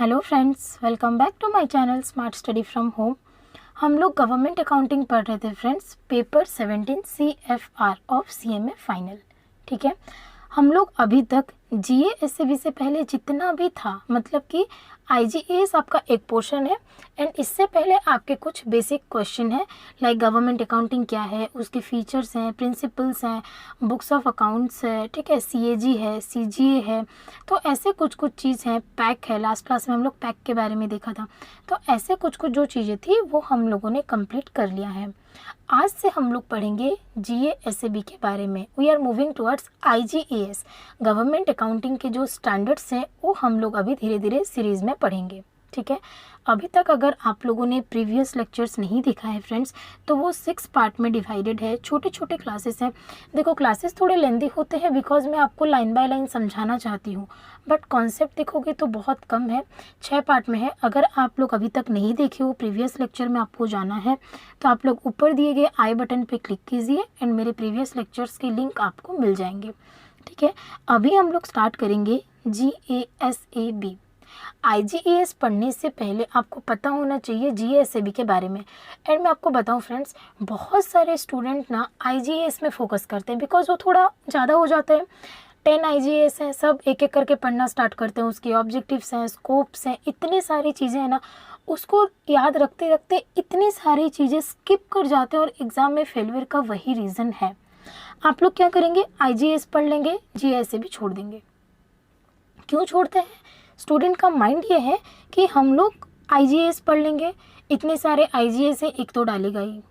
Hello friends, welcome back to my channel smart study from home. हम लोग government accounting पढ़ रहे थे friends, paper 17 CFR of CMA final. ठीक है, हम लोग अभी तक GA SAB से पहले जितना भी था, मतलब कि IGAS आपका एक पोर्शन है एंड इससे पहले आपके कुछ बेसिक क्वेश्चन है लाइक गवर्नमेंट अकाउंटिंग क्या है, उसके फीचर्स हैं, प्रिंसिपल्स हैं, बुक्स ऑफ अकाउंट्स है, ठीक है, CAG है, CGA है, तो ऐसे कुछ कुछ चीज़ हैं, पैक है। लास्ट क्लास में हम लोग पैक के बारे में देखा था। तो ऐसे कुछ कुछ जो चीज़ें थी वो हम लोगों ने कंप्लीट कर लिया है। आज से हम लोग पढ़ेंगे GA SAB के बारे में। We are moving towards IGAS, government accounting के जो स्टैंडर्ड्स हैं वो हम लोग अभी धीरे धीरे सीरीज़ में पढ़ेंगे। ठीक है, अभी तक अगर आप लोगों ने प्रीवियस लेक्चर्स नहीं देखा है फ्रेंड्स, तो वो 6 पार्ट में डिवाइडेड है, छोटे छोटे क्लासेस हैं। देखो, क्लासेस थोड़े लेंदी होते हैं बिकॉज मैं आपको लाइन बाय लाइन समझाना चाहती हूँ, बट कॉन्सेप्ट देखोगे तो बहुत कम है, 6 पार्ट में है। अगर आप लोग अभी तक नहीं देखे हो, प्रीवियस लेक्चर में आपको जाना है, तो आप लोग ऊपर दिए गए आई बटन पर क्लिक कीजिए एंड मेरे प्रीवियस लेक्चर्स के लिंक आपको मिल जाएंगे। ठीक है, अभी हम लोग स्टार्ट करेंगे GA SAB। IGAS पढ़ने से पहले आपको पता होना चाहिए GA SAB के बारे में। एंड मैं आपको बताऊं फ्रेंड्स, बहुत सारे स्टूडेंट ना IGAS में फोकस करते हैं बिकॉज वो थोड़ा ज़्यादा हो जाता है। 10 IGAS हैं, सब एक एक करके पढ़ना स्टार्ट करते हैं, उसके ऑब्जेक्टिव्स हैं, स्कोप्स हैं, इतनी सारी चीज़ें हैं ना, उसको याद रखते रखते इतनी सारी चीज़ें स्किप कर जाते हैं और एग्ज़ाम में फेलियर का वही रीज़न है। आप लोग क्या करेंगे, IGAS पढ़ लेंगे, GA SAB छोड़ देंगे। क्यों छोड़ते हैं? स्टूडेंट का माइंड ये है कि हम लोग IGAS पढ़ लेंगे, इतने सारे IGAS है, एक तो डालेगा ही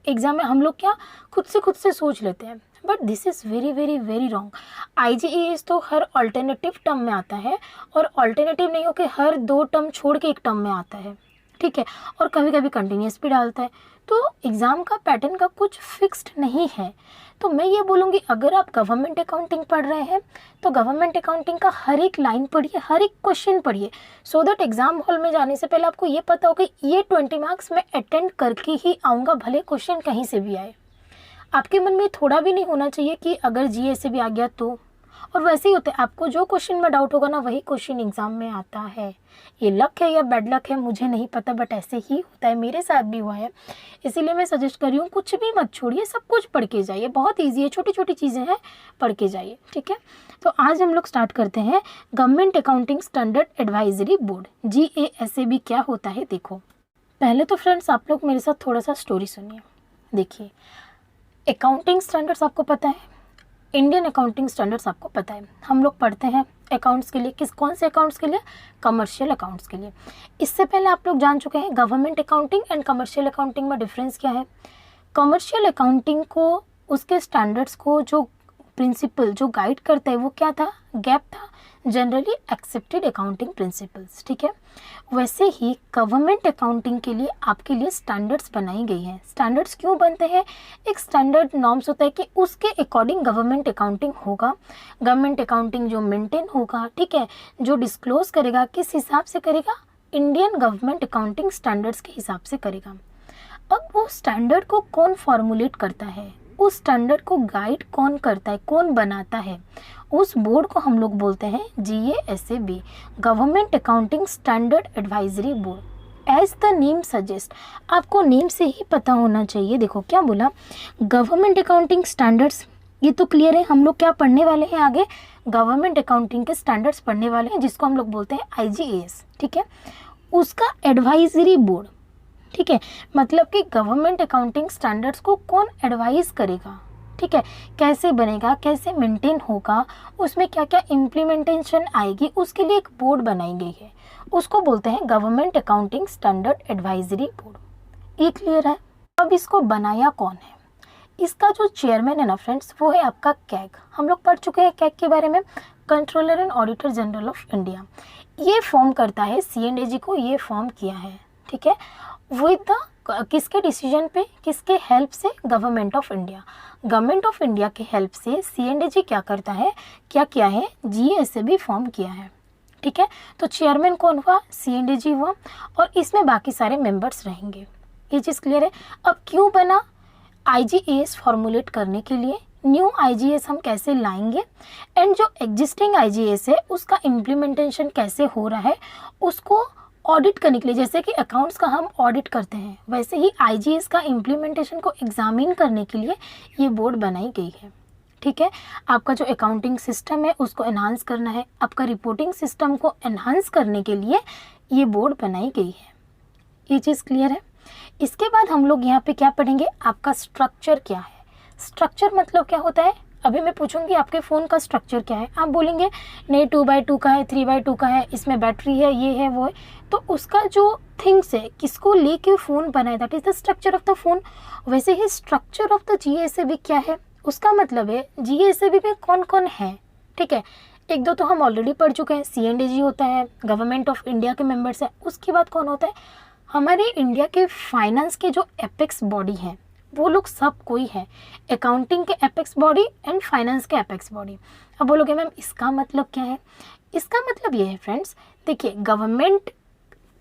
एग्जाम में। हम लोग क्या खुद से सोच लेते हैं, but this is very very very wrong. IGAS तो हर ऑल्टरनेटिव टर्म में आता है, और ऑल्टरनेटिव नहीं हो कि हर 2 टर्म छोड़ के एक टर्म में आता है। ठीक है, और कभी कभी कंटिन्यूस भी डालता है। तो एग्ज़ाम का पैटर्न का कुछ फिक्स्ड नहीं है। तो मैं ये बोलूँगी, अगर आप गवर्नमेंट अकाउंटिंग पढ़ रहे हैं तो गवर्नमेंट अकाउंटिंग का हर एक लाइन पढ़िए, हर एक क्वेश्चन पढ़िए, सो दैट एग्जाम हॉल में जाने से पहले आपको ये पता हो कि ये 20 मार्क्स मैं अटेंड करके ही आऊँगा, भले क्वेश्चन कहीं से भी आए। आपके मन में थोड़ा भी नहीं होना चाहिए कि अगर GA से भी आ गया तो, और वैसे ही होता है, आपको जो क्वेश्चन में डाउट होगा ना वही क्वेश्चन एग्जाम में आता है। ये लक है या बैड लक है मुझे नहीं पता, बट ऐसे ही होता है, मेरे साथ भी हुआ है। इसीलिए मैं सजेस्ट कर रही हूँ, कुछ भी मत छोड़िए, सब कुछ पढ़ के जाइए, बहुत ईजी है, छोटी छोटी चीज़ें हैं, पढ़ के जाइए। ठीक है, तो आज हम लोग स्टार्ट करते हैं government accounting standard advisory board, GA SAB क्या होता है। देखो, पहले तो फ्रेंड्स आप लोग मेरे साथ थोड़ा सा स्टोरी सुनिए। देखिए, अकाउंटिंग स्टैंडर्ड्स आपको पता है, इंडियन अकाउंटिंग स्टैंडर्ड्स आपको पता है, हम लोग पढ़ते हैं अकाउंट्स के लिए। कौन से अकाउंट्स के लिए? कमर्शियल अकाउंट्स के लिए। इससे पहले आप लोग जान चुके हैं government accounting and commercial accounting में डिफरेंस क्या है। कमर्शियल अकाउंटिंग को, उसके स्टैंडर्ड्स को जो प्रिंसिपल जो गाइड करता है वो क्या था? गैप था, जनरली एक्सेप्टेड अकाउंटिंग प्रिंसिपल्स। ठीक है, वैसे ही गवर्नमेंट अकाउंटिंग के लिए आपके लिए स्टैंडर्ड्स बनाई गई हैं। स्टैंडर्ड्स क्यों बनते हैं? एक स्टैंडर्ड नॉर्म्स होता है कि उसके अकॉर्डिंग गवर्नमेंट अकाउंटिंग होगा। गवर्नमेंट अकाउंटिंग जो मेंटेन होगा, ठीक है, जो डिस्क्लोज करेगा, किस हिसाब से करेगा? इंडियन गवर्नमेंट अकाउंटिंग स्टैंडर्ड्स के हिसाब से करेगा। अब वो स्टैंडर्ड को कौन फॉर्मुलेट करता है, उस स्टैंडर्ड को गाइड कौन करता है, कौन बनाता है, उस बोर्ड को हम लोग बोलते हैं GA SAB, government accounting standard advisory board. As the name suggest, आपको नेम से ही पता होना चाहिए। देखो क्या बोला, गवर्नमेंट अकाउंटिंग स्टैंडर्ड्स, ये तो क्लियर है। हम लोग क्या पढ़ने वाले हैं आगे? गवर्नमेंट अकाउंटिंग के स्टैंडर्ड्स पढ़ने वाले हैं, जिसको हम लोग बोलते हैं IGAS। ठीक है, उसका एडवाइजरी बोर्ड, ठीक है, मतलब कि गवर्नमेंट अकाउंटिंग स्टैंडर्ड्स को कौन एडवाइज करेगा, ठीक है, कैसे बनेगा, कैसे मेंटेन होगा, उसमें क्या क्या इम्प्लीमेंटेशन आएगी, उसके लिए एक बोर्ड बनाई गई है, उसको बोलते हैं government accounting standard advisory board. ये क्लियर है? अब इसको बनाया कौन है? इसका जो चेयरमैन है ना फ्रेंड्स, वो है आपका कैग। हम लोग पढ़ चुके हैं कैग के बारे में, controller and auditor general of India. ये फॉर्म करता है, CNAG को ये फॉर्म किया है। ठीक है, विद द किसके डिसीजन पे, किसके हेल्प से? Government of India. Government of India के हेल्प से CNAG क्या करता है, क्या किया है? GA SAB फॉर्म किया है। ठीक है, तो चेयरमैन कौन हुआ? CNAG हुआ, और इसमें बाकी सारे मेंबर्स रहेंगे। ये चीज़ क्लियर है? अब क्यों बना? IGAS फॉर्मुलेट करने के लिए, न्यू आईजीएस हम कैसे लाएंगे एंड जो एग्जिस्टिंग आईजीएस है उसका इम्प्लीमेंटेशन कैसे हो रहा है उसको ऑडिट करने के लिए, जैसे कि अकाउंट्स का हम ऑडिट करते हैं वैसे ही आईजीएस का इम्प्लीमेंटेशन को एग्जामिन करने के लिए ये बोर्ड बनाई गई है। ठीक है, आपका जो अकाउंटिंग सिस्टम है उसको एनहांस करना है, आपका रिपोर्टिंग सिस्टम को एनहांस करने के लिए ये बोर्ड बनाई गई है। ये चीज़ क्लियर है। इसके बाद हम लोग यहाँ पे क्या पढ़ेंगे, आपका स्ट्रक्चर क्या है। स्ट्रक्चर मतलब क्या होता है, अभी मैं पूछूंगी आपके फ़ोन का स्ट्रक्चर क्या है, आप बोलेंगे नहीं 2x2 का है, 3x2 का है, इसमें बैटरी है, ये है वो है, तो उसका जो थिंग्स है किसको लेके फ़ोन बना है, that is the structure of the phone. वैसे ही स्ट्रक्चर ऑफ द जीएसएबी क्या है, उसका मतलब है जीएसएबी में कौन कौन है। ठीक है, एक दो तो हम ऑलरेडी पढ़ चुके हैं, सीएनडीजी होता है, गवर्नमेंट ऑफ इंडिया के मेंबर्स हैं। उसके बाद कौन होता है, हमारे इंडिया के फाइनेंस के जो एपेक्स बॉडी हैं वो लोग सब कोई है, अकाउंटिंग के एपेक्स बॉडी एंड फाइनेंस के एपेक्स बॉडी। अब बोलोगे मैम इसका मतलब क्या है, इसका मतलब ये है फ्रेंड्स, देखिए गवर्नमेंट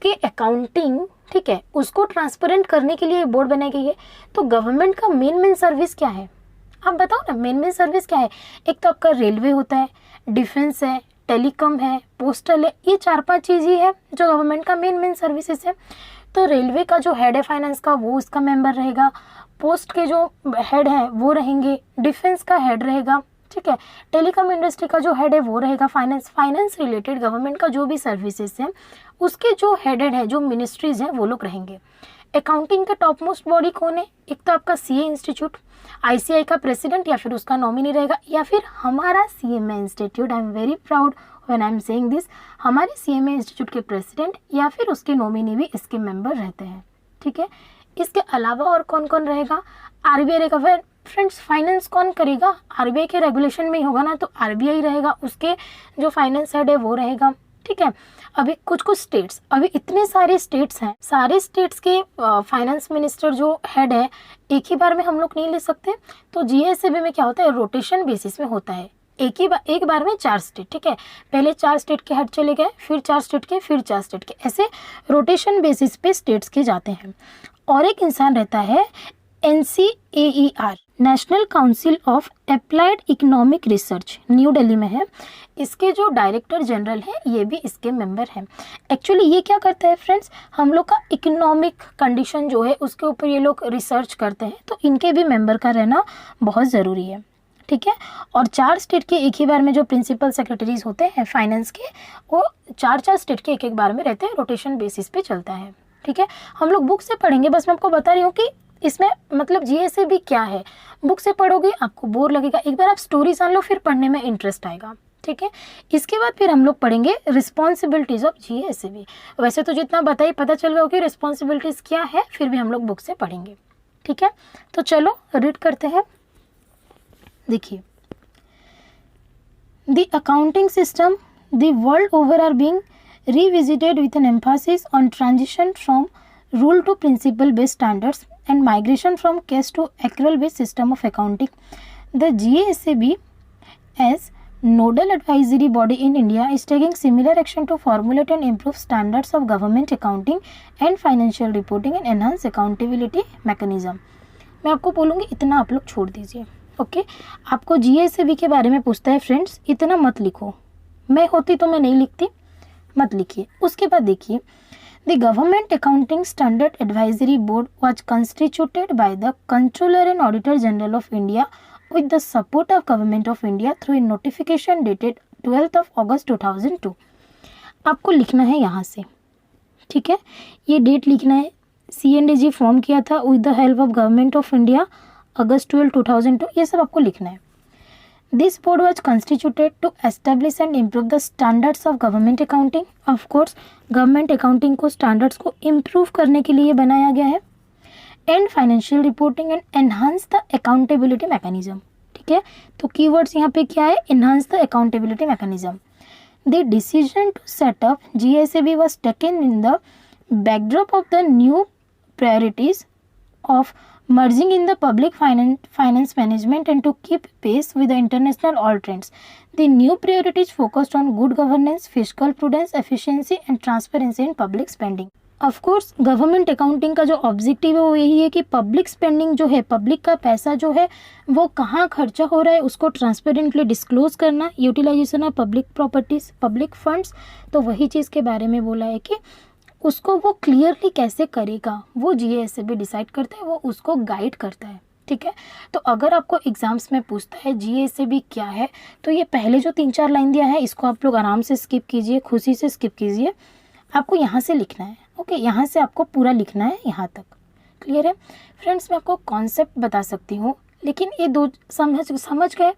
के अकाउंटिंग, ठीक है, उसको ट्रांसपेरेंट करने के लिए बोर्ड बनाई गई है। तो गवर्नमेंट का मेन सर्विस क्या है, आप बताओ ना, मेन सर्विस क्या है। एक तो आपका रेलवे होता है, डिफेंस है, टेलीकॉम है, पोस्टल है, ये 4-5 चीज़ ही है जो गवर्नमेंट का मेन सर्विसेज है। तो रेलवे का जो हेड है फाइनेंस का वो उसका मेंबर रहेगा, पोस्ट के जो हेड है वो रहेंगे, डिफेंस का हेड रहेगा, ठीक है, टेलीकॉम इंडस्ट्री का जो हेड है वो रहेगा फाइनेंस रिलेटेड गवर्नमेंट का जो भी सर्विसेज है उसके जो हेडेड है, जो मिनिस्ट्रीज हैं वो लोग रहेंगे। अकाउंटिंग का टॉप मोस्ट बॉडी कौन है, एक तो आपका सीए इंस्टीट्यूट, आईसीआई का प्रेसिडेंट या फिर उसका नॉमिनी रहेगा, या फिर हमारा CMA institute, I am very proud when I am saying this, हमारे सीएमए इंस्टीट्यूट के प्रेसिडेंट या फिर उसके नॉमिनी भी इसके मेंबर रहते हैं। ठीक है, इसके अलावा और कौन कौन रहेगा, आरबीआई रहेगा। फ्रेंड्स फाइनेंस कौन करेगा, आरबीआई के रेगुलेशन में ही होगा ना, तो आरबीआई रहेगा, उसके जो फाइनेंस हेड है वो रहेगा। ठीक है, अभी कुछ स्टेट्स, अभी इतने सारे स्टेट्स हैं, सारे स्टेट्स के फाइनेंस मिनिस्टर जो हेड है एक ही बार में हम लोग नहीं ले सकते। तो जीएसएबी में क्या होता है, रोटेशन बेसिस में होता है, एक बार में 4 स्टेट, ठीक है, पहले 4 स्टेट के हेड चले गए, फिर 4 स्टेट के, फिर 4 स्टेट के, ऐसे रोटेशन बेसिस पे स्टेट्स के जाते हैं। और एक इंसान रहता है NCAER, national council of applied economic research, New Delhi में है। इसके जो डायरेक्टर जनरल हैं ये भी इसके मेंबर हैं। एक्चुअली ये क्या करता है फ्रेंड्स, हम लोग का इकोनॉमिक कंडीशन जो है उसके ऊपर ये लोग रिसर्च करते हैं, तो इनके भी मेंबर का रहना बहुत ज़रूरी है। ठीक है, और 4 स्टेट के एक ही बार में जो प्रिंसिपल सेक्रेटरीज होते हैं फाइनेंस के, वो 4 स्टेट के एक बार में रहते हैं, रोटेशन बेसिस पे चलता है। ठीक है, हम लोग बुक से पढ़ेंगे, बस मैं आपको बता रही हूँ कि इसमें मतलब जीएसएबी क्या है। बुक से पढ़ोगे आपको बोर लगेगा, एक बार आप स्टोरी जान लो फिर पढ़ने में इंटरेस्ट आएगा। ठीक है, इसके बाद फिर हम लोग पढ़ेंगे रिस्पॉन्सिबिलिटीज ऑफ जीएसएबी। वैसे तो जितना बताइए पता चल गया कि रिस्पॉन्सिबिलिटीज क्या है, फिर भी हम लोग बुक से पढ़ेंगे। ठीक है, तो चलो रीड करते हैं। देखिए, the accounting system the world over are being revisited with an emphasis on transition from rule to principle based standards and migration from case to accrual based system of accounting. The GASAB as nodal advisory body in India is taking similar action to formulate and improve standards of government accounting and financial reporting and enhance accountability mechanism. मैं आपको बोलूँगी इतना आप लोग छोड़ दीजिए। Okay, आपको GASAB के बारे में पूछता है फ्रेंड्स, इतना मत लिखो, मैं होती तो मैं नहीं लिखती, मत लिखिए। उसके बाद देखिए, the government accounting standard advisory board was constituted by the controller and auditor general of India with the support of government of India through a notification dated 12 अगस्त 2002। आपको लिखना है यहाँ से, ठीक है, ये डेट लिखना है। CNDG फॉर्म किया था with the help of government of India August 12, 2002, ये सब आपको लिखना है। This board was constituted to establish and improve the standards of government accounting. Of course, government accounting को standards को improve करने के लिए बनाया गया है। And financial reporting and enhance the accountability mechanism. ठीक है, तो keywords यहाँ पे क्या है, enhance the accountability mechanism. The decision to set up GASAB was taken in the backdrop of the new priorities of merging in the public finance management and to keep pace with the international all trends. The new priorities focused on good governance, fiscal prudence, efficiency and transparency in public spending. Of course government accounting का जो objective है वो यही है कि public spending जो है, public का पैसा जो है वो कहाँ खर्चा हो रहा है उसको ट्रांसपेरेंटली डिस्क्लोज करना, utilization of public properties, public funds. तो वही चीज़ के बारे में बोला है कि उसको वो क्लियरली कैसे करेगा वो जीएएसएबी डिसाइड करता है, वो उसको गाइड करता है। ठीक है, तो अगर आपको एग्जाम्स में पूछता है जीएसएबी क्या है, तो ये पहले जो 3-4 लाइन दिया है इसको आप लोग आराम से स्किप कीजिए, खुशी से स्किप कीजिए। आपको यहाँ से लिखना है, ओके, यहाँ से आपको पूरा लिखना है यहाँ तक। क्लियर है फ्रेंड्स? मैं आपको कॉन्सेप्ट बता सकती हूँ, लेकिन ये दो समझ गए,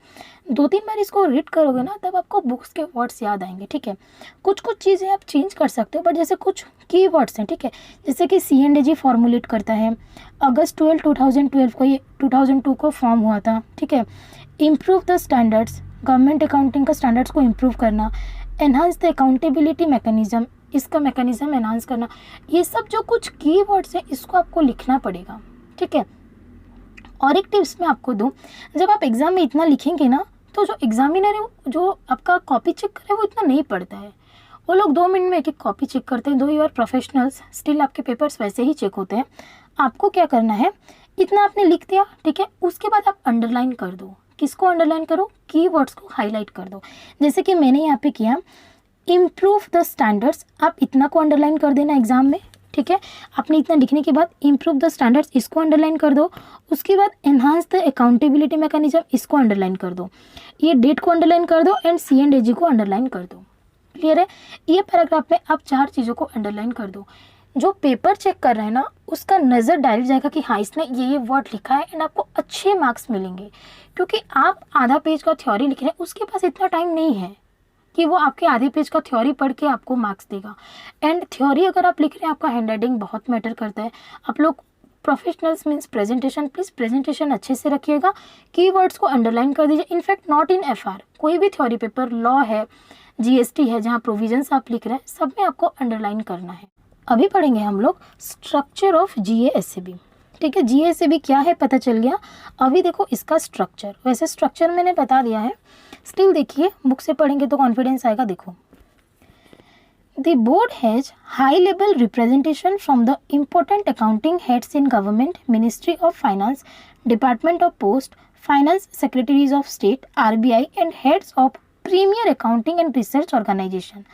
2-3 बार इसको रीड करोगे ना तब आपको बुक्स के वर्ड्स याद आएंगे। ठीक है, कुछ चीज़ें आप चेंज कर सकते हो, बट जैसे कुछ की वर्ड्स हैं, ठीक है, जैसे कि CNDG फॉर्मुलेट करता है, अगस्त 12, 2012 को, ये 2002 को फॉर्म हुआ था। ठीक है, improve the standards, government accounting का स्टैंडर्ड्स को इम्प्रूव करना, एनहांस द अकाउंटेबिलिटी मैकेनिज्म, इसका मैकेनिज्म एनहांस करना, ये सब जो कुछ की वर्ड्स है इसको आपको लिखना पड़ेगा। ठीक है, और एक टिप्स मैं आपको दूं, जब आप एग्ज़ाम में इतना लिखेंगे ना तो जो एग्जामिनर है जो आपका कॉपी चेक करे वो इतना नहीं पढ़ता है, वो लोग 2 मिनट में एक कॉपी चेक करते हैं। दो यू आर प्रोफेशनल्स, स्टिल आपके पेपर्स वैसे ही चेक होते हैं। आपको क्या करना है, इतना आपने लिख दिया, ठीक है, उसके बाद आप अंडरलाइन कर दो। किसको अंडरलाइन करो? कीवर्ड्स को हाईलाइट कर दो। जैसे कि मैंने यहाँ पे किया, इम्प्रूव द स्टैंडर्ड्स, आप इतना को अंडरलाइन कर देना एग्जाम में। ठीक है, आपने इतना लिखने के बाद इम्प्रूव द स्टैंडर्ड्स इसको अंडरलाइन कर दो। उसके बाद एनहांस द अकाउंटेबिलिटी मैकेनिज्म इसको अंडरलाइन कर दो, ये डेट को अंडरलाइन कर दो एंड CNDG को अंडरलाइन कर दो। क्लियर है? ये पैराग्राफ में आप 4 चीज़ों को अंडरलाइन कर दो। जो पेपर चेक कर रहे हैं ना उसका नज़र डायरेक्ट जाएगा कि हाँ इसने ये वर्ड लिखा है, एंड आपको अच्छे मार्क्स मिलेंगे, क्योंकि आप आधा पेज का थ्योरी लिख रहे हैं, उसके पास इतना टाइम नहीं है कि वो आपके आधे पेज का थ्योरी पढ़ के आपको मार्क्स देगा। एंड थ्योरी अगर आप लिख रहे हैं, आपका हैंड राइटिंग बहुत मैटर करता है। आप लोग professionals means presentation, please presentation अच्छे से रखिएगा, कीवर्ड्स को अंडरलाइन कर दीजिए। इनफैक्ट नॉट इन FR, कोई भी थ्योरी पेपर, लॉ है, GST है, जहाँ प्रोविजंस आप लिख रहे हैं, सब में आपको अंडरलाइन करना है। अभी पढ़ेंगे हम लोग स्ट्रक्चर ऑफ GASAB। ठीक है, GASAB क्या है पता चल गया। अभी देखो इसका स्ट्रक्चर, वैसे स्ट्रक्चर मैंने बता दिया है, स्टिल देखिए बुक से पढ़ेंगे तो कॉन्फिडेंस आएगा। देखो, the board has high level representation from the important accounting heads in government, ministry of finance, department of post, finance secretaries of state, RBI and heads of premier accounting and research organization.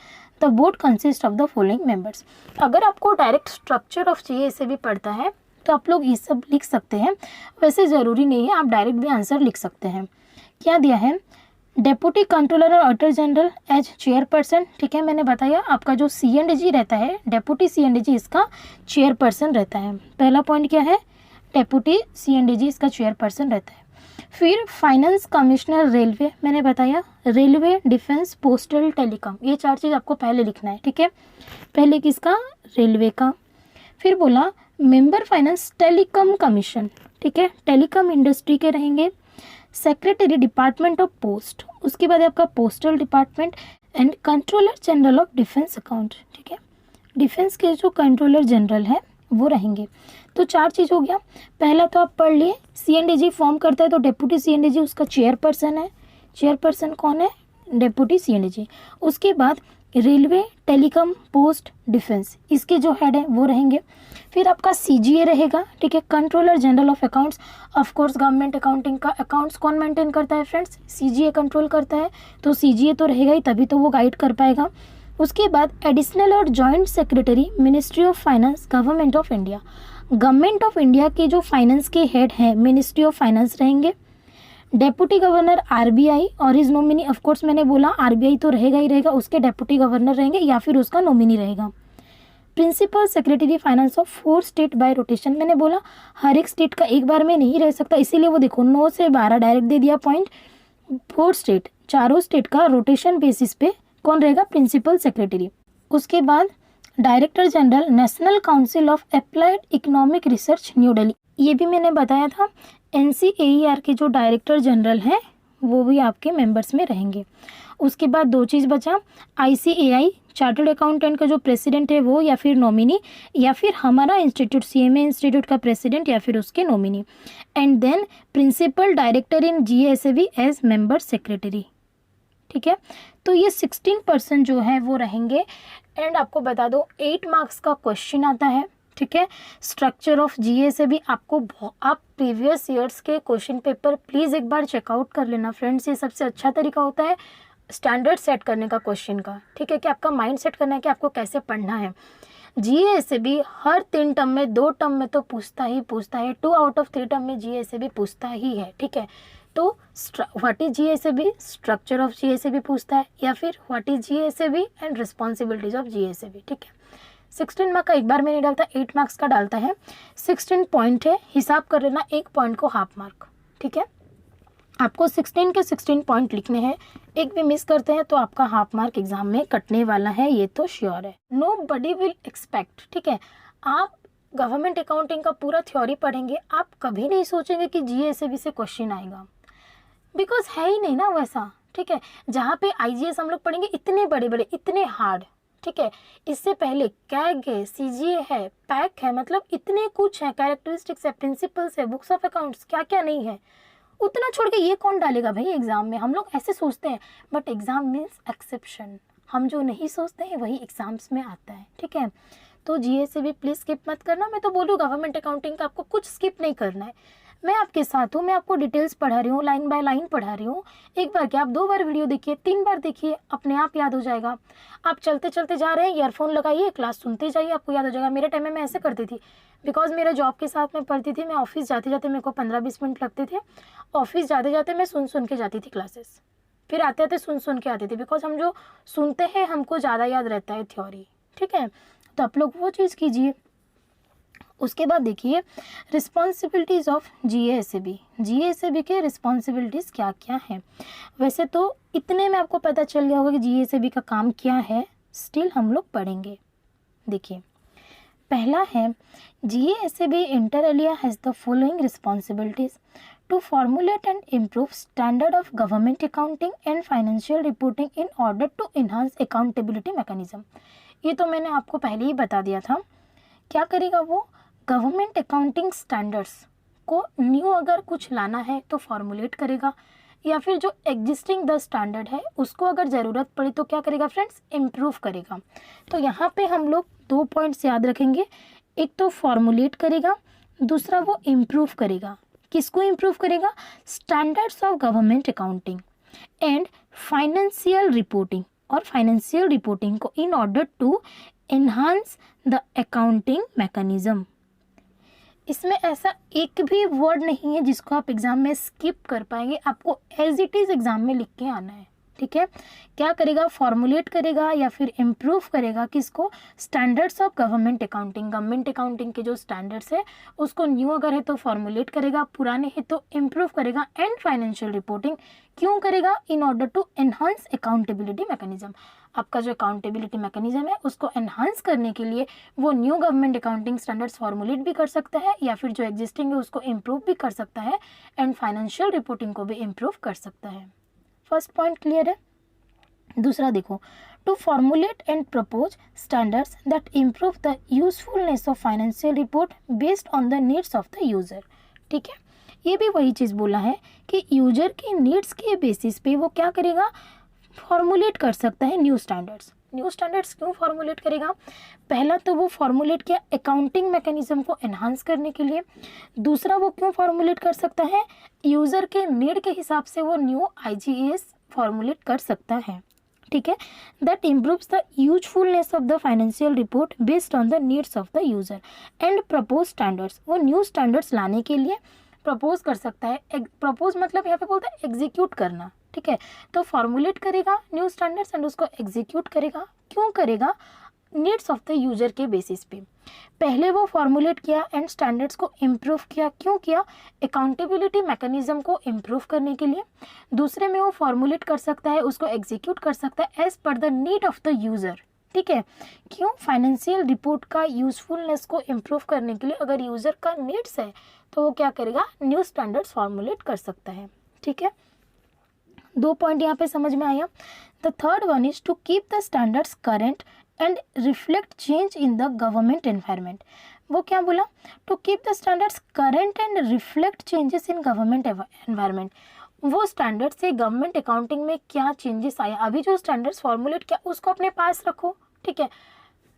The board consist of the following members. अगर आपको direct structure of GASAB पढ़ता है तो आप लोग ये सब लिख सकते हैं, वैसे ज़रूरी नहीं है, आप डायरेक्ट भी आंसर लिख सकते हैं। क्या दिया है? डेप्यूटी कंट्रोलर और ऑडिटर जनरल एज चेयरपर्सन। ठीक है, मैंने बताया आपका जो CNDG रहता है, डेप्यूटी CNDG इसका चेयरपर्सन रहता है। पहला पॉइंट क्या है? डेप्यूटी CNDG इसका चेयरपर्सन रहता है। फिर फाइनेंस कमिश्नर रेलवे, मैंने बताया रेलवे, डिफेंस, पोस्टल, टेलीकॉम, ये 4 चीज़ आपको पहले लिखना है। ठीक है, पहले किसका? रेलवे का। फिर बोला मेंबर फाइनेंस टेलीकॉम कमीशन, ठीक है, टेलीकॉम इंडस्ट्री के रहेंगे। सेक्रेटरी डिपार्टमेंट ऑफ पोस्ट, उसके बाद आपका postal department and controller general of defence account. ठीक है, डिफेंस के जो कंट्रोलर जनरल है वो रहेंगे। तो 4 चीज़ हो गया। पहला तो आप पढ़ लिए, CNDG फॉर्म करता है तो डेप्यूटी CNDG उसका चेयरपर्सन है। चेयरपर्सन कौन है? Deputy CNDG। उसके बाद रेलवे, टेलीकॉम, पोस्ट, डिफेंस, इसके जो हेड है वो रहेंगे। फिर आपका CGA रहेगा, ठीक है, controller general of accounts. Of course government accounting का अकाउंट्स कौन मेंटेन करता है फ्रेंड्स? CGA कंट्रोल करता है, तो CGA तो रहेगा ही, तभी तो वो गाइड कर पाएगा। उसके बाद एडिशनल और joint secretary, ministry of finance, government of India. Government of India के जो फाइनेंस के हेड हैं मिनिस्ट्री ऑफ फाइनेंस रहेंगे। डेप्यूटी गवर्नर RBI और इज नॉमिनी, ऑफ कोर्स मैंने बोला RBI तो रहेगा ही रहेगा, उसके डेप्यूटी गवर्नर रहेंगे या फिर उसका नॉमिनी रहेगा। Principal secretary finance of 4 state by rotation, मैंने बोला हर एक स्टेट का एक बार में नहीं रह सकता, इसीलिए वो देखो 9 से 12 डायरेक्ट दे दिया पॉइंट। 4 स्टेट, चारों स्टेट का रोटेशन बेसिस पे कौन रहेगा? Principal secretary. उसके बाद director general national council of applied economic research, New Delhi, ये भी मैंने बताया था। NCAER के जो डायरेक्टर जनरल हैं वो भी आपके मेंबर्स में रहेंगे। उसके बाद 2 चीज़ बचा, ICAI चार्टर्ड अकाउंटेंट का जो प्रेसिडेंट है वो, या फिर नॉमिनी, या फिर हमारा इंस्टीट्यूट CMA इंस्टीट्यूट का प्रेसिडेंट या फिर उसके nominee. And then principal director in GASAB as member secretary. ठीक है, तो ये 16% जो है वो रहेंगे एंड आपको बता दो 8 मार्क्स का क्वेश्चन आता है, ठीक है। स्ट्रक्चर ऑफ जीए से भी आपको आप प्रीवियस ईयर्स के क्वेश्चन पेपर प्लीज़ एक बार चेकआउट कर लेना फ्रेंड्स। ये सबसे अच्छा तरीका होता है स्टैंडर्ड सेट करने का क्वेश्चन का, ठीक है, कि आपका माइंड सेट करना है कि आपको कैसे पढ़ना है। जीए से भी हर 3 टर्म में 2 टर्म में तो पूछता ही पूछता है, 2 आउट ऑफ 3 टर्म में जीए से भी पूछता ही है, ठीक है। तो व्हाट इज जीए से भी, स्ट्रक्चर ऑफ जीए से भी पूछता है, या फिर व्हाट इज जीए से भी एंड रिस्पॉन्सिबिलिटीज ऑफ जीए से भी, ठीक है। 16 मार्क का एक बार में नहीं डालता, 8 मार्क्स का डालता है। 16 पॉइंट है, हिसाब कर लेना, एक पॉइंट को हाफ मार्क, ठीक है। आपको 16 के 16 पॉइंट लिखने हैं, एक भी मिस करते हैं तो आपका हाफ मार्क एग्जाम में कटने वाला है, ये तो श्योर है। नो बडी विल एक्सपेक्ट, ठीक है। आप गवर्नमेंट अकाउंटिंग का पूरा थ्योरी पढ़ेंगे, आप कभी नहीं सोचेंगे कि जीएसएबी से क्वेश्चन आएगा, बिकॉज है ही नहीं ना वैसा, ठीक है। जहाँ पे आईजीएस हम लोग पढ़ेंगे इतने बड़े बड़े, इतने हार्ड, ठीक है। इससे पहले कैग है, सीजीए है, पैक है, मतलब इतने कुछ है, कैरेक्टरिस्टिक्स है, प्रिंसिपल्स है, बुक्स ऑफ अकाउंट्स, क्या क्या नहीं है। उतना छोड़ के ये कौन डालेगा भाई एग्जाम में, हम लोग ऐसे सोचते हैं, बट एग्जाम मीन्स एक्सेप्शन। हम जो नहीं सोचते हैं वही एग्जाम्स में आता है, ठीक है। तो जीए से भी प्लीज स्किप मत करना। मैं तो बोलूँ गवर्नमेंट अकाउंटिंग का आपको कुछ स्किप नहीं करना है। मैं आपके साथ हूँ, मैं आपको डिटेल्स पढ़ा रही हूँ, लाइन बाय लाइन पढ़ा रही हूँ। एक बार क्या आप 2 बार वीडियो देखिए, 3 बार देखिए, अपने आप याद हो जाएगा। आप चलते चलते जा रहे हैं, ईयरफोन लगाइए, क्लास सुनते जाइए, आपको याद हो जाएगा। मेरे टाइम में मैं ऐसे करती थी, बिकॉज मेरा जॉब के साथ मैं पढ़ती थी। मैं ऑफिस जाते जाते मेरे को 15-20 मिनट लगते थे। ऑफिस जाते जाते मैं सुन के जाती थी क्लासेस, फिर आते आते सुन के आती थी, बिकॉज हम जो सुनते हैं हमको ज़्यादा याद रहता है थ्योरी, ठीक है। तो आप लोग वो चीज़ कीजिए। उसके बाद देखिए रिस्पॉन्सिबिलिटीज़ ऑफ जीएसएबी। जीएसएबी के रिस्पॉन्सिबिलिटीज़ क्या क्या हैं। वैसे तो इतने में आपको पता चल गया होगा कि जीएसएबी का काम क्या है, स्टिल हम लोग पढ़ेंगे। देखिए पहला है GSAB inter alia has the following responsibilities to formulate and improve standard of government accounting and financial reporting in order to enhance accountability mechanism. ये तो मैंने आपको पहले ही बता दिया था। क्या करेगा वो, गवर्नमेंट अकाउंटिंग स्टैंडर्ड्स को न्यू अगर कुछ लाना है तो फॉर्मुलेट करेगा, या फिर जो एग्जिस्टिंग द स्टैंडर्ड है उसको अगर ज़रूरत पड़ी तो क्या करेगा फ्रेंड्स, इम्प्रूव करेगा। तो यहाँ पे हम लोग 2 पॉइंट्स याद रखेंगे, एक तो फॉर्मुलेट करेगा, दूसरा वो इम्प्रूव करेगा। किसको इम्प्रूव करेगा, standards of government accounting and financial reporting, और फाइनेंशियल रिपोर्टिंग को in order to enhance the accounting mechanism. इसमें ऐसा एक भी वर्ड नहीं है जिसको आप एग्जाम में स्किप कर पाएंगे, आपको एज इट इज एग्जाम में लिख के आना है, ठीक है। क्या करेगा, फॉर्मुलेट करेगा या फिर इम्प्रूव करेगा, किसको, standards of government accounting. Government accounting के जो स्टैंडर्ड्स है उसको न्यू अगर है तो फॉर्मुलेट करेगा, पुराने है तो इम्प्रूव करेगा। एंड फाइनेंशियल रिपोर्टिंग क्यों करेगा, in order to enhance accountability mechanism. आपका जो अकाउंटेबिलिटी मैकेनिज्म है उसको एनहांस करने के लिए वो new government accounting standards formulate भी कर सकता है, या फिर जो एग्जिस्टिंग है उसको इम्प्रूव भी कर सकता है, एंड फाइनेंशियल रिपोर्टिंग को भी इम्प्रूव कर सकता है। फर्स्ट पॉइंट क्लियर है। दूसरा देखो, to formulate and propose standards that improve the usefulness of financial report based on the needs of the user, ठीक है। ये भी वही चीज़ बोला है कि यूजर की नीड्स के बेसिस पे वो क्या करेगा, फॉर्मुलेट कर सकता है न्यू स्टैंडर्ड्स। न्यू स्टैंडर्ड्स क्यों फॉर्मुलेट करेगा, पहला तो वो फॉर्मुलेट किया अकाउंटिंग मैकेनिज्म को एनहांस करने के लिए। दूसरा वो क्यों फॉर्मुलेट कर सकता है, यूज़र के नीड के हिसाब से वो न्यू आईजीएस फॉर्मुलेट कर सकता है, ठीक है। That improves the usefulness of the financial report based on the needs of the user and propose standards. वो न्यू स्टैंडर्ड्स लाने के लिए प्रपोज कर सकता है। प्रपोज मतलब यहाँ पे बोलता है एग्जीक्यूट करना, ठीक है। तो फॉर्मुलेट करेगा न्यू स्टैंडर्ड्स एंड उसको एग्जीक्यूट करेगा। क्यों करेगा, नीड्स ऑफ द यूजर के बेसिस पे। पहले वो फॉर्मुलेट किया एंड स्टैंडर्ड्स को इम्प्रूव किया, क्यों किया, अकाउंटेबिलिटी मैकेनिज्म को इम्प्रूव करने के लिए। दूसरे में वो फॉर्मुलेट कर सकता है, उसको एग्जीक्यूट कर सकता है as per the need of the user, ठीक है। क्यों, फाइनेंशियल रिपोर्ट का यूजफुलनेस को इम्प्रूव करने के लिए अगर यूजर का नीड्स है तो वो क्या करेगा, न्यू स्टैंडर्ड्स फॉर्मुलेट कर सकता है, ठीक है। 2 पॉइंट यहाँ पे समझ में आया। The third one is to keep the standards current and reflect change in the government environment. वो क्या बोला, to keep the standards current and reflect changes in government environment. वो स्टैंडर्ड से गवर्नमेंट अकाउंटिंग में क्या चेंजेस आया, अभी जो स्टैंडर्ड्स फॉर्मुलेट किया उसको अपने पास रखो, ठीक है।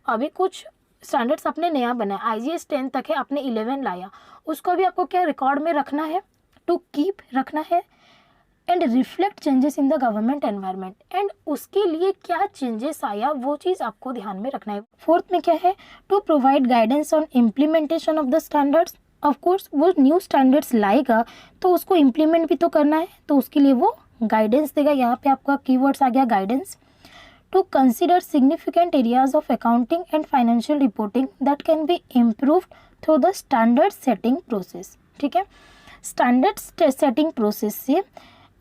अभी कुछ स्टैंडर्ड्स आपने नया बनाया, IGS 10 तक है, आपने 11 लाया, उसको भी आपको क्या रिकॉर्ड में रखना है, टू कीप रखना है and reflect changes in the government environment, and उसके लिए क्या चेंजेस आया वो चीज़ आपको ध्यान में रखना है। फोर्थ में क्या है, to provide guidance on implementation of the standards. Of course वो न्यू स्टैंडर्ड्स लाएगा तो उसको इम्प्लीमेंट भी तो करना है, तो उसके लिए वो गाइडेंस देगा। यहाँ पे आपका कीवर्ड्स आ गया guidance. To consider significant areas of accounting and financial reporting that can be improved through the standard setting process. ठीक है, स्टैंडर्ड सेटिंग प्रोसेस से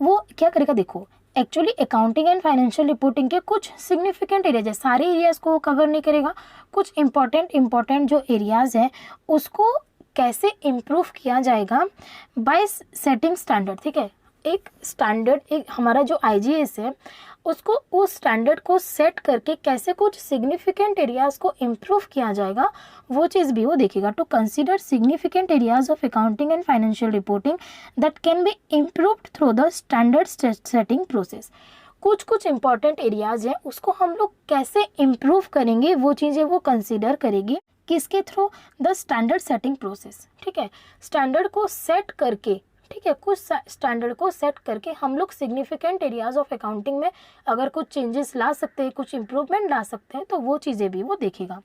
वो क्या करेगा, देखो actually accounting and financial reporting के कुछ सिग्निफिकेंट एरियाज है, सारे एरियाज को कवर नहीं करेगा, कुछ इंपॉर्टेंट जो एरियाज है उसको कैसे इम्प्रूव किया जाएगा बाय सेटिंग स्टैंडर्ड। ठीक है, एक स्टैंडर्ड, एक हमारा जो IGS है उसको उस स्टैंडर्ड को सेट करके कैसे कुछ सिग्निफिकेंट एरियाज को इम्प्रूव किया जाएगा वो चीज़ भी वो देखेगा। To consider significant areas of accounting and financial reporting that can be improved through the standard setting process. कुछ इंपॉर्टेंट एरियाज हैं उसको हम लोग कैसे इम्प्रूव करेंगे वो चीज़ें वो कंसीडर करेगी, किसके through, the standard setting process. ठीक है, स्टैंडर्ड को सेट करके, ठीक है, कुछ स्टैंडर्ड को सेट करके हम लोग सिग्निफिकेंट एरियाज ऑफ अकाउंटिंग में अगर कुछ चेंजेस ला सकते हैं, कुछ इंप्रूवमेंट ला सकते हैं तो वो चीज़ें भी वो देखेगा।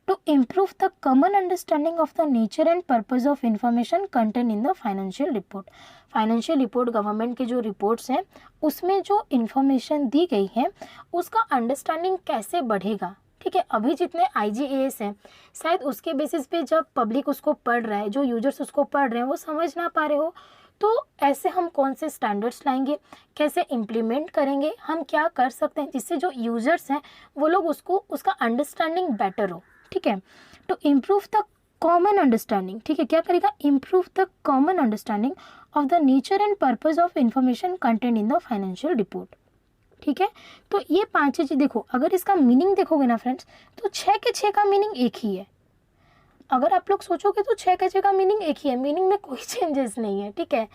To improve the common understanding of the nature and purpose of information content in the financial report. Financial report government के जो रिपोर्ट्स हैं उसमें जो इन्फॉर्मेशन दी गई है उसका अंडरस्टैंडिंग कैसे बढ़ेगा। ठीक है, अभी जितने IGAS हैं शायद उसके बेसिस पे जब पब्लिक उसको पढ़ रहा है, जो यूजर्स उसको पढ़ रहे हैं वो समझ ना पा रहे हो, तो ऐसे हम कौन से स्टैंडर्ड्स लाएंगे, कैसे इम्प्लीमेंट करेंगे, हम क्या कर सकते हैं जिससे जो यूजर्स हैं वो लोग उसका अंडरस्टैंडिंग बेटर हो। ठीक है, to improve the common understanding. ठीक है, क्या करेगा, improve the common understanding of the nature and purpose of information content in the financial report. ठीक है, तो ये 5 चीज़ देखो, अगर इसका मीनिंग देखोगे ना फ्रेंड्स तो 6 के 6 का मीनिंग एक ही है। अगर आप लोग सोचोगे तो 6 के 6 का मीनिंग एक ही है, मीनिंग में कोई चेंजेस नहीं है। ठीक है,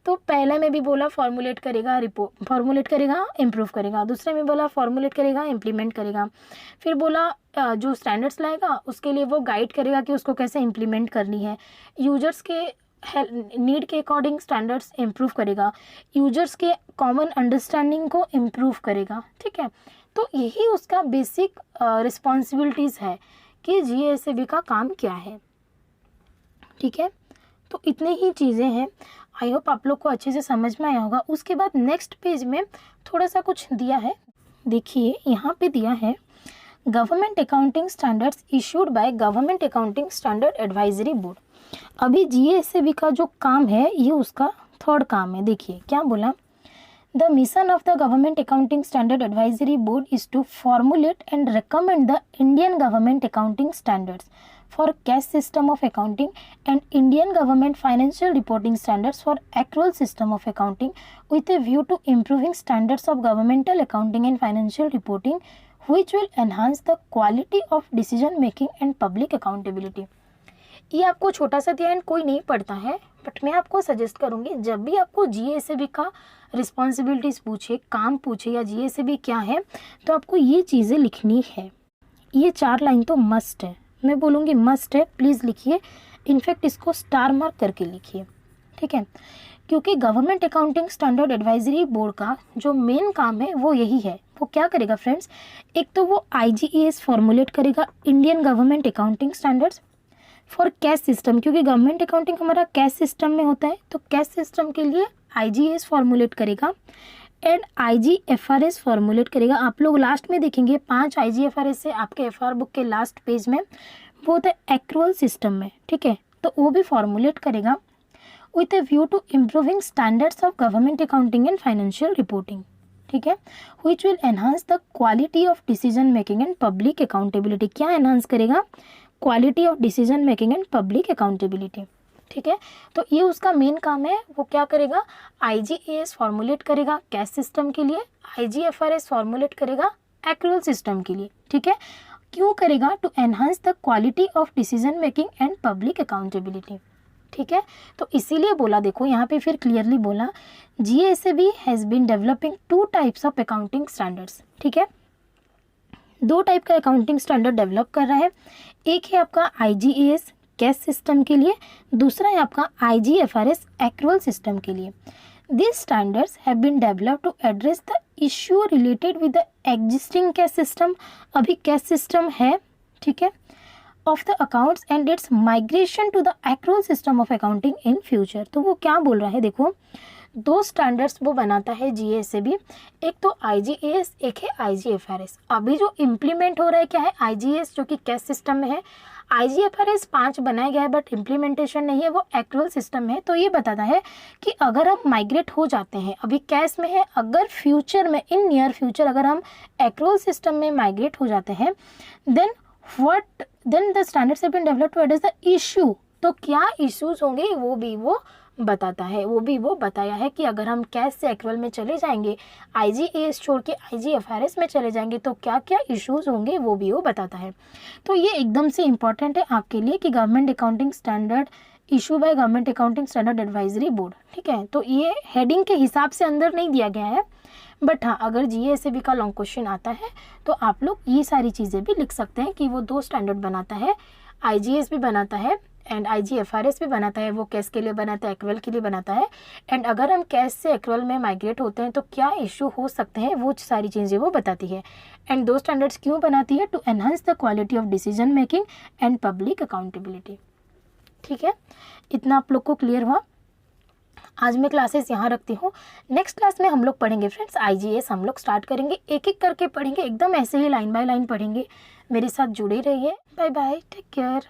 तो पहले में भी बोला फॉर्मुलेट करेगा, रिपोर्ट फॉर्मुलेट करेगा, इम्प्रूव करेगा, दूसरे में बोला फॉर्मुलेट करेगा, इम्प्लीमेंट करेगा, फिर बोला जो स्टैंडर्ड्स लाएगा उसके लिए वो गाइड करेगा कि उसको कैसे इम्प्लीमेंट करनी है, यूजर्स के नीड के अकॉर्डिंग स्टैंडर्ड्स इम्प्रूव करेगा, यूजर्स के कॉमन अंडरस्टैंडिंग को इम्प्रूव करेगा। ठीक है, तो यही उसका बेसिक रिस्पॉन्सिबिलिटीज़ है कि GSAB का काम क्या है। ठीक है, तो इतनी ही चीज़ें हैं, आई होप आप लोग को अच्छे से समझ में आया होगा। उसके बाद नेक्स्ट पेज में थोड़ा सा कुछ दिया है, देखिए यहाँ पे दिया है government accounting standards issued by government accounting standard advisory board. अभी GSAB का जो काम है ये उसका थर्ड काम है। देखिए क्या बोला, the mission of the government accounting standard advisory board is to formulate and recommend the Indian government accounting standards for cash system of accounting and Indian government financial reporting standards for accrual system of accounting with a view to improving standards of governmental accounting and financial reporting which will enhance the quality of decision making and public accountability। ये आपको छोटा सा दिया है, कोई नहीं पढ़ता है, बट मैं आपको सजेस्ट करूँगी जब भी आपको GSAB का रिस्पॉन्सिबिलिटीज़ पूछे, काम पूछे या GSAB क्या है, तो आपको ये चीज़ें लिखनी है। ये 4 लाइन तो मस्ट है, मैं बोलूँगी मस्ट है, प्लीज़ लिखिए, इनफैक्ट इसको स्टार मार्क करके लिखिए। ठीक है, क्योंकि government accounting standard advisory board का जो मेन काम है वो यही है। वो क्या करेगा फ्रेंड्स, एक तो वो IGAS फॉर्मुलेट करेगा, Indian government accounting standards for cash system, क्योंकि गवर्नमेंट अकाउंटिंग हमारा कैश सिस्टम में होता है, तो कैश सिस्टम के लिए IGAS फॉर्मुलेट करेगा एंड IGFRS फॉर्मुलेट करेगा। आप लोग लास्ट में देखेंगे 5 IGFRS से आपके FR बुक के लास्ट पेज में वो होता है एक्रुअल सिस्टम में। ठीक है, तो वो भी फॉर्मुलेट करेगा with a view to improving standards of government accounting and financial reporting। ठीक है, which will enhance the quality of decision making and public accountability। क्या enhance करेगा, quality of decision making and public accountability। ठीक है, तो ये उसका main काम है। वो क्या करेगा, IGAS फॉर्मुलेट करेगा कैश सिस्टम के लिए, IGFRS फॉर्मुलेट करेगा एक्रुअल सिस्टम के लिए। ठीक है, क्यों करेगा, to enhance the quality of decision making and public accountability. ठीक है, तो इसीलिए बोला, देखो यहाँ पे फिर क्लियरली बोला GSAB has been developing 2 types of accounting standards. ठीक है, दो टाइप का अकाउंटिंग स्टैंडर्ड डेवलप कर रहा है। एक है आपका IGAS कैश सिस्टम के लिए, दूसरा है आपका IGFRS एक्रूअल सिस्टम के लिए। These standards have been developed to address the issue related with the existing cash system, अभी कैश सिस्टम है, ठीक है, of the accounts and its migration to the accrual system of accounting in future। तो वो क्या बोल रहा है, देखो दो स्टैंडर्ड्स वो बनाता है GASAB, एक तो IGAS, एक है IGFRS। अभी जो इम्प्लीमेंट हो रहा है क्या है, IGAS जो कि कैश सिस्टम में है, IGFRS 5 बनाया गया है बट इम्प्लीमेंटेशन नहीं है, वो एक्रूअल सिस्टम में है। तो ये बताता है कि अगर हम माइग्रेट हो जाते हैं, अभी कैश में है, अगर फ्यूचर में, इन नियर फ्यूचर अगर हम एक्रूअल सिस्टम में माइग्रेट हो जाते हैं, then the standards have been developed to address the issue. तो क्या इश्यूज होंगे वो बताता है, वो बताया है कि अगर हम कैश से एक्रूअल में चले जाएंगे, IGAS छोड़ के IGFRS में चले जाएंगे तो क्या क्या इश्यूज होंगे वो बताता है। तो ये एकदम से इम्पॉर्टेंट है आपके लिए कि government accounting standard issue by government accounting standard advisory board, ठीक है। तो ये हेडिंग के हिसाब से अंदर नहीं दिया गया है, बट हाँ अगर GASAB का लॉन्ग क्वेश्चन आता है तो आप लोग ये सारी चीज़ें भी लिख सकते हैं कि वो दो स्टैंडर्ड बनाता है, IGAS भी बनाता है एंड IGFRS भी बनाता है, वो कैश के लिए बनाता है, एक्रूअल के लिए बनाता है। एंड अगर हम कैश से एक्रूअल में माइग्रेट होते हैं तो क्या इशू हो सकते हैं, वो सारी चीज़ें वो बताती है। एंड दो स्टैंडर्ड्स क्यों बनाती है, to enhance the quality of decision making and public accountability, ठीक है। इतना आप लोग को क्लियर हुआ। आज मैं क्लासेस यहाँ रखती हूँ, नेक्स्ट क्लास में हम लोग पढ़ेंगे फ्रेंड्स IGAS, हम लोग स्टार्ट करेंगे, एक एक करके पढ़ेंगे, एकदम ऐसे ही लाइन बाय लाइन पढ़ेंगे। मेरे साथ जुड़े रहिए, बाय बाय, टेक केयर।